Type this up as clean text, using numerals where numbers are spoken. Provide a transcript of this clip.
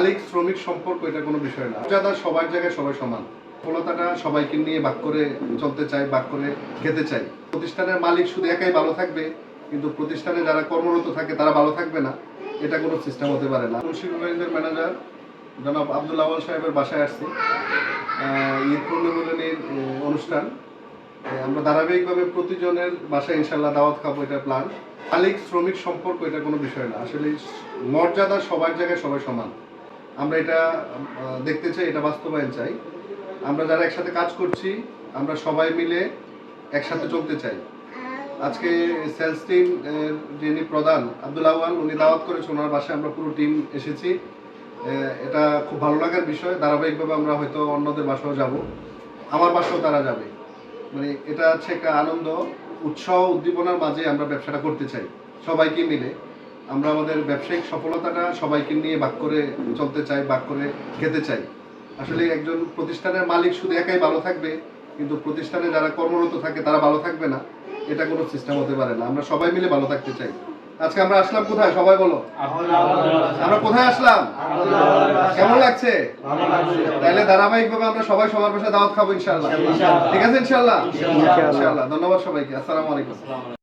মালিক শ্রমিক সম্পর্ক এটা কোনো বিষয় না। মর্যাদা সবার জায়গায় সবাই সমান। সফলতাটা সবাইকে নিয়ে ভাগ করে চলতে চাই, ভাগ করে খেতে চাই। প্রতিষ্ঠানের মালিক শুধু একাই ভালো থাকবে, কিন্তু প্রতিষ্ঠানে যারা কর্মরত থাকে তারা ভালো থাকবে না, এটা কোনো সিস্টেম হতে পারে না। মুন্সিগঞ্জের ম্যানেজার জনাব আব্দুল আওয়াল সাহেবের বাসায় আসছি ঈদ পূর্ণমিলনীর অনুষ্ঠান। আমরা ধারাবাহিকভাবে প্রতিজনের বাসায় ইনশাল্লাহ দাওয়াত খাবো, এটা প্ল্যান। মালিক শ্রমিক সম্পর্ক এটা কোনো বিষয় না। আসলে মর্যাদা সবার জায়গায় সবাই সমান। আমরা এটা দেখতে চাই, এটা বাস্তবায়ন চাই। আমরা যারা একসাথে কাজ করছি, আমরা সবাই মিলে একসাথে চলতে চাই। আজকে সেলস টিম যিনি প্রধান আব্দুল আওয়াল, উনি দাওয়াত করেছে, ওনার বাসায় আমরা পুরো টিম এসেছি। এটা খুব ভালো লাগার বিষয়। ধারাবাহিকভাবে আমরা হয়তো অন্যদের বাসাও যাব, আমার বাসাও তারা যাবে। মানে এটা হচ্ছে একটা আনন্দ, উৎসাহ, উদ্দীপনার মাঝে আমরা ব্যবসাটা করতে চাই সবাইকে মিলে। আমরা আমাদের ব্যবসায়িক সফলতাটা সবাইকে নিয়ে ভাগ করে চলতে চাই, ভাগ করে খেতে চাই। আসলে একজন প্রতিষ্ঠানের মালিক শুধু একাই ভালো থাকবে, কিন্তু প্রতিষ্ঠানে যারা কর্মরত থাকে তারা ভালো থাকবে না, এটা কোনো সিস্টেম হতে পারে না। আমরা সবাই মিলে ভালো থাকতে চাই। আজকে আমরা আসলাম কোথায় সবাই বলো? আমরা কোথায় আসলাম? কেমন লাগছে? তাহলে ধারাবাহিকভাবে আমরা সবাই সবার বাসায় দাওয়াত খাবো ইনশাআল্লাহ। ঠিক আছে ইনশাআল্লাহ। ইনশাআল্লাহ। ধন্যবাদ সবাইকে। আসসালামু আলাইকুম।